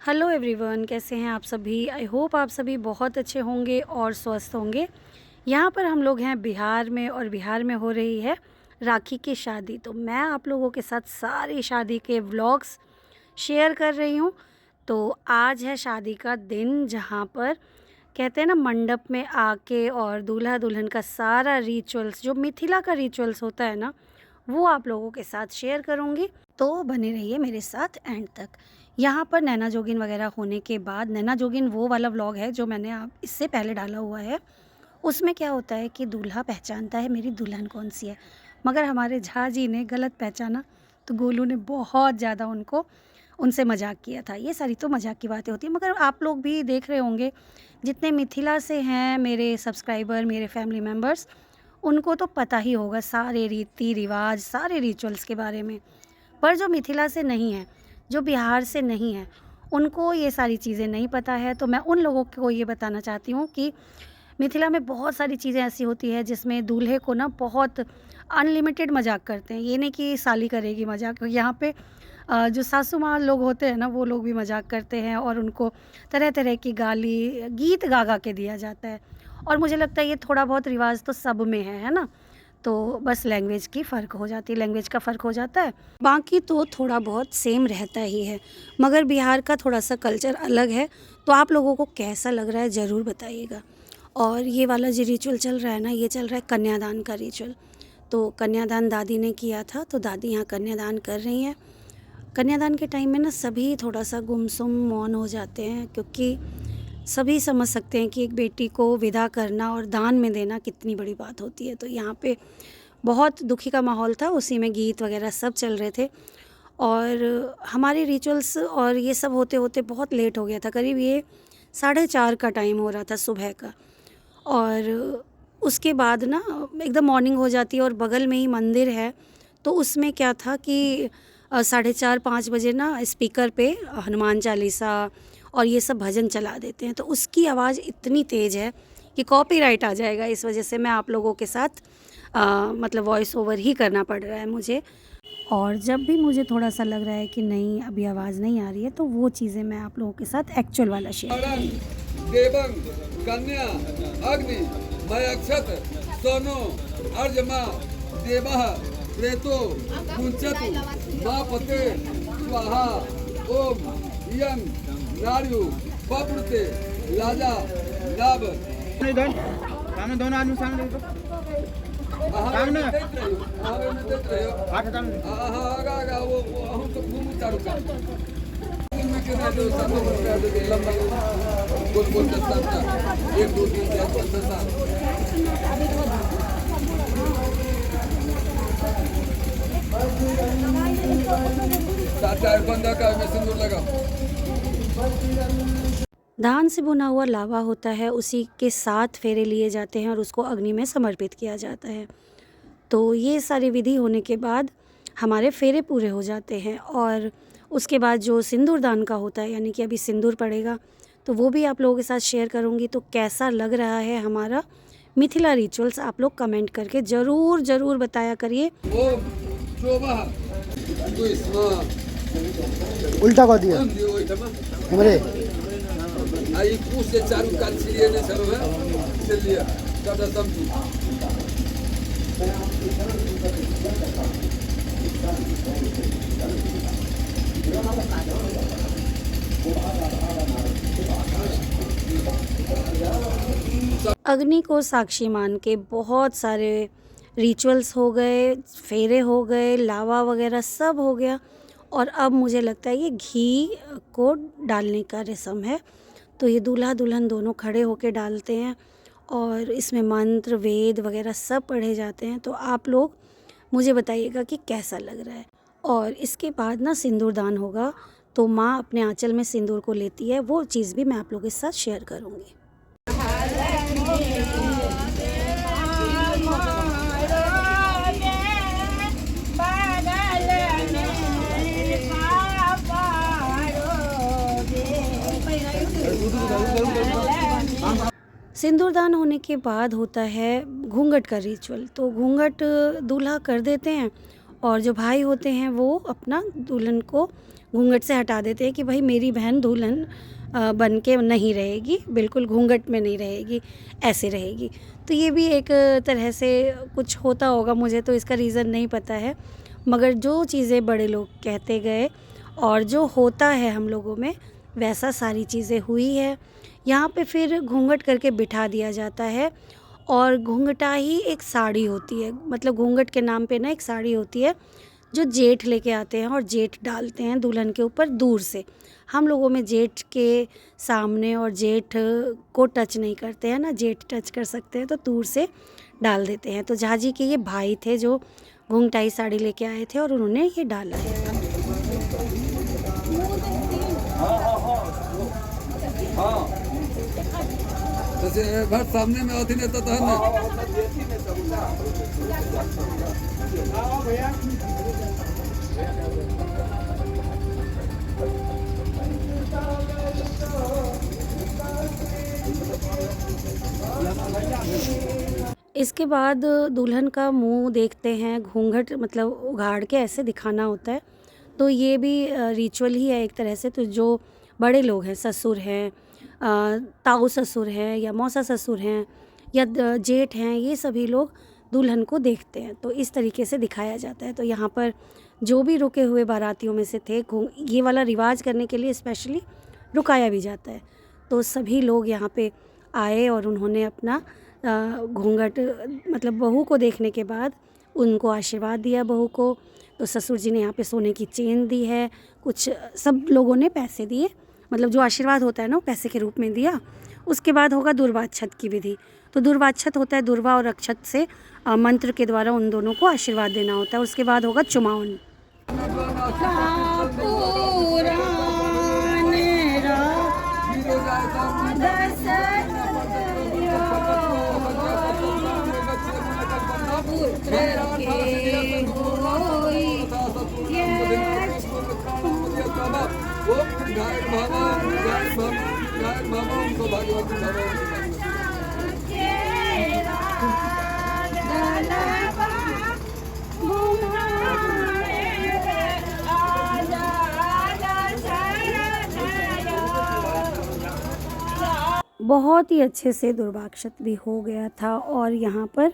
Hello everyone, कैसे हैं आप सभी। आई होप आप सभी बहुत अच्छे होंगे और स्वस्थ होंगे। यहाँ पर हम लोग हैं बिहार में और बिहार में हो रही है राखी की शादी। तो मैं आप लोगों के साथ सारी शादी के व्लॉग्स शेयर कर रही हूँ। तो आज है शादी का दिन, जहाँ पर कहते हैं ना मंडप में आके और दूल्हा दुल्हन का सारा रिचुअल्स, जो मिथिला का रिचुअल्स होता है ना, वो आप लोगों के साथ शेयर करूँगी। तो बने रहिए मेरे साथ एंड तक। यहाँ पर नैना जोगिन वगैरह होने के बाद, नैना जोगिन वो वाला व्लॉग है जो मैंने आप इससे पहले डाला हुआ है। उसमें क्या होता है कि दूल्हा पहचानता है मेरी दुल्हन कौन सी है, मगर हमारे झा जी ने गलत पहचाना। तो गोलू ने बहुत ज़्यादा उनसे मजाक किया था। ये सारी तो मजाक की बातें होती हैं, मगर आप लोग भी देख रहे होंगे, जितने मिथिला से हैं मेरे सब्सक्राइबर, मेरे फैमिली मेम्बर्स, उनको तो पता ही होगा सारे रीति रिवाज, सारे रिचुअल्स के बारे में। पर जो मिथिला से नहीं है, जो बिहार से नहीं है, उनको ये सारी चीज़ें नहीं पता है। तो मैं उन लोगों को ये बताना चाहती हूँ कि मिथिला में बहुत सारी चीज़ें ऐसी होती है जिसमें दूल्हे को ना बहुत अनलिमिटेड मजाक करते हैं। ये नहीं कि साली करेगी मजाक, यहाँ पे जो सासू माँ लोग होते हैं ना, वो लोग भी मजाक करते हैं और उनको तरह तरह की गाली गीत गा गा के दिया जाता है। और मुझे लगता है ये थोड़ा बहुत रिवाज तो सब में है ना। तो बस लैंग्वेज की फ़र्क हो जाती है, लैंग्वेज का फ़र्क हो जाता है, बाकी तो थोड़ा बहुत सेम रहता ही है। मगर बिहार का थोड़ा सा कल्चर अलग है। तो आप लोगों को कैसा लग रहा है ज़रूर बताइएगा। और ये वाला जो रिचुअल चल रहा है ना, ये चल रहा है कन्यादान का रिचुअल। तो कन्यादान दादी ने किया था, तो दादी यहाँ कन्यादान कर रही हैं। कन्यादान के टाइम में ना सभी थोड़ा सा गुमसुम मौन हो जाते हैं, क्योंकि सभी समझ सकते हैं कि एक बेटी को विदा करना और दान में देना कितनी बड़ी बात होती है। तो यहाँ पे बहुत दुखी का माहौल था, उसी में गीत वगैरह सब चल रहे थे। और हमारे रिचुअल्स और ये सब होते होते बहुत लेट हो गया था, करीब ये 4:30 का टाइम हो रहा था सुबह का। और उसके बाद ना एकदम मॉर्निंग हो जाती है और बगल में ही मंदिर है। तो उसमें क्या था कि 4:30-5 बजे ना स्पीकर पे हनुमान चालीसा और ये सब भजन चला देते हैं। तो उसकी आवाज़ इतनी तेज़ है कि कॉपीराइट आ जाएगा। इस वजह से मैं आप लोगों के साथ मतलब वॉइस ओवर ही करना पड़ रहा है मुझे। और जब भी मुझे थोड़ा सा लग रहा है कि नहीं अभी आवाज़ नहीं आ रही है, तो वो चीज़ें मैं आप लोगों के साथ एक्चुअल वाला शेयर करूँगी। देवं कन्या अग्नि मय अक्षत सोनो अर्जमा देवः प्रेतो कुंचतु माँ पते स्वाहा ओम यं नार्यु पपुते लाजा लाभ। सामने दोनों आदमी सामने देखो, सामने आगा वो हम तो घूम चारू का में के दो सब कर दो लंबा गोल गोल दस्ता 1 2 3 4 5 6 7 4 बंदा का में सिंदूर लगा। धान से बुना हुआ लावा होता है, उसी के 7 फेरे लिए जाते हैं और उसको अग्नि में समर्पित किया जाता है। तो ये सारी विधि होने के बाद हमारे फेरे पूरे हो जाते हैं। और उसके बाद जो सिंदूर दान का होता है, यानी कि अभी सिंदूर पड़ेगा, तो वो भी आप लोगों के साथ शेयर करूँगी। तो कैसा लग रहा है हमारा मिथिला रिचुअल्स, आप लोग कमेंट करके ज़रूर ज़रूर बताया करिए। ओम शोभा तू इसमा उल्टा कर दिया हमरे आई कुछ से चारू कान सीरिये ने सरो है चलिए दादा समझी। अग्नि को साक्षी मान के बहुत सारे रिचुअल्स हो गए, फेरे हो गए, लावा वगैरह सब हो गया। और अब मुझे लगता है ये घी को डालने का रस्म है। तो ये दूल्हा दुल्हन दोनों खड़े होके डालते हैं और इसमें मंत्र वेद वगैरह सब पढ़े जाते हैं। तो आप लोग मुझे बताइएगा कि कैसा लग रहा है। और इसके बाद ना सिंदूर दान होगा, तो माँ अपने आंचल में सिंदूर को लेती है, वो चीज़ भी मैं आप लोगों के साथ शेयर करूँगी। सिंदूरदान होने के बाद होता है घूंघट का रिचुअल। तो घूंघट दूल्हा कर देते हैं और जो भाई होते हैं वो अपना दुल्हन को घूंघट से हटा देते हैं कि भाई मेरी बहन दुल्हन बन के नहीं रहेगी, बिल्कुल घूंघट में नहीं रहेगी, ऐसे रहेगी। तो ये भी एक तरह से कुछ होता होगा, मुझे तो इसका रीज़न नहीं पता है, मगर जो चीज़ें बड़े लोग कहते गए और जो होता है हम लोगों में वैसा सारी चीज़ें हुई है। यहाँ पे फिर घूंघट करके बिठा दिया जाता है और घूंघटा ही एक साड़ी होती है, मतलब घूंघट के नाम पे ना एक साड़ी होती है जो जेठ लेके आते हैं और जेठ डालते हैं दुल्हन के ऊपर दूर से। हम लोगों में जेठ के सामने और जेठ को टच नहीं करते हैं ना, जेठ टच कर सकते हैं तो दूर से डाल देते हैं। तो झाजी के ये भाई थे जो घूंघटाई साड़ी लेके आए थे और उन्होंने ये डाला है। जैसे घर सामने में अथी नेता था ना, इसके बाद दुल्हन का मुंह देखते हैं, घूंघट मतलब उघाड़ के ऐसे दिखाना होता है। तो ये भी रिचुअल ही है एक तरह से। तो जो बड़े लोग हैं, ससुर हैं, ताऊ ससुर हैं या मौसा ससुर हैं या जेठ हैं, ये सभी लोग दुल्हन को देखते हैं। तो इस तरीके से दिखाया जाता है। तो यहाँ पर जो भी रुके हुए बारातियों में से थे, ये वाला रिवाज करने के लिए स्पेशली रुकाया भी जाता है। तो सभी लोग यहाँ पे आए और उन्होंने अपना घूंघट मतलब बहू को देखने के बाद उनको आशीर्वाद दिया बहू को। तो ससुर जी ने यहाँ पे सोने की चेन दी है, कुछ सब लोगों ने पैसे दिए, मतलब जो आशीर्वाद होता है ना वो पैसे के रूप में दिया। उसके बाद होगा दुर्वाक्षत की विधि। तो दुर्वाक्षत होता है दुर्वा और अक्षत से मंत्र के द्वारा उन दोनों को आशीर्वाद देना होता है। उसके बाद होगा चुमावन। बहुत ही अच्छे से दुर्वाक्षत भी हो गया था और यहाँ पर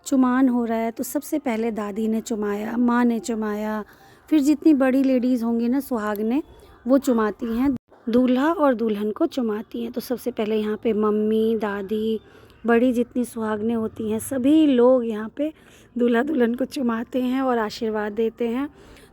चुमान हो रहा है। तो सबसे पहले दादी ने चुमाया, माँ ने चुमाया, फिर जितनी बड़ी लेडीज़ होंगी ना सुहागनें, वो चुमाती हैं, दूल्हा और दुल्हन को चुमाती हैं। तो सबसे पहले यहाँ पे मम्मी, दादी, बड़ी जितनी सुहागनें होती हैं, सभी लोग यहाँ पे दूल्हा दुल्हन को चुमाते हैं और आशीर्वाद देते हैं।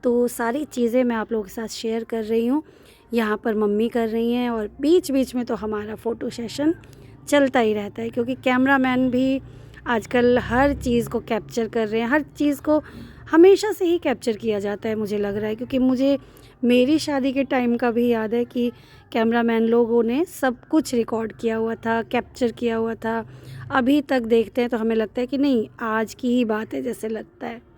तो सारी चीज़ें मैं आप लोगों के साथ शेयर कर रही हूँ। यहाँ पर मम्मी कर रही हैं और बीच बीच में तो हमारा फ़ोटो सेशन चलता ही रहता है, क्योंकि कैमरामैन भी आजकल हर चीज़ को कैप्चर कर रहे हैं। हर चीज़ को हमेशा से ही कैप्चर किया जाता है मुझे लग रहा है, क्योंकि मुझे मेरी शादी के टाइम का भी याद है कि कैमरामैन लोगों ने सब कुछ रिकॉर्ड किया हुआ था, कैप्चर किया हुआ था। अभी तक देखते हैं तो हमें लगता है कि नहीं, आज की ही बात है जैसे लगता है।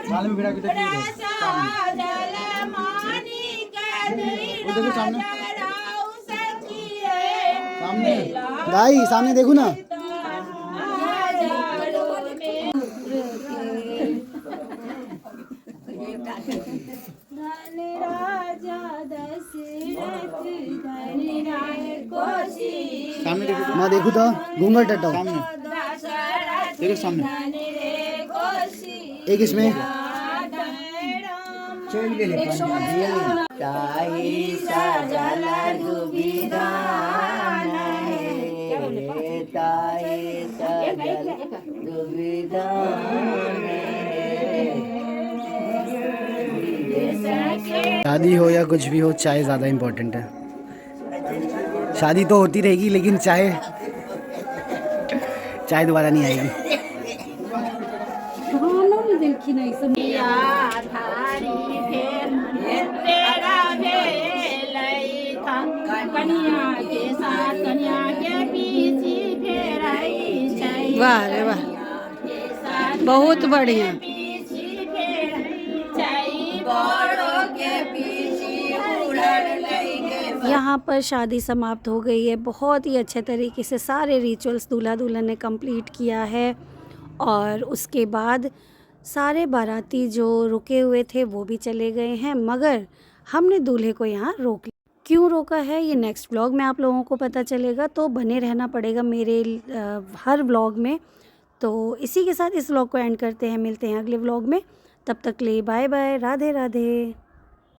माले में भिड़ा के देखिए सामने सामने भाई सामने देखो ना। सामने देखो, मैं देखू तो घूंघट हटाओ सामने देखो, सामने एक इसमें शादी हो या कुछ भी हो, चाय ज़्यादा इम्पोर्टेंट है। शादी तो होती रहेगी लेकिन चाय दोबारा नहीं आएगी। वाह रे वाह, बहुत बढ़िया। यहाँ पर शादी समाप्त हो गई है। बहुत ही अच्छे तरीके से सारे रिचुअल्स दूल्हा दुल्हन ने कंप्लीट किया है और उसके बाद सारे बाराती जो रुके हुए थे वो भी चले गए हैं, मगर हमने दूल्हे को यहाँ रोक लिया। क्यों रोका है ये नेक्स्ट व्लॉग में आप लोगों को पता चलेगा, तो बने रहना पड़ेगा मेरे हर व्लॉग में। तो इसी के साथ इस व्लॉग को एंड करते हैं, मिलते हैं अगले व्लॉग में। तब तक के लिए बाय बाय, राधे राधे।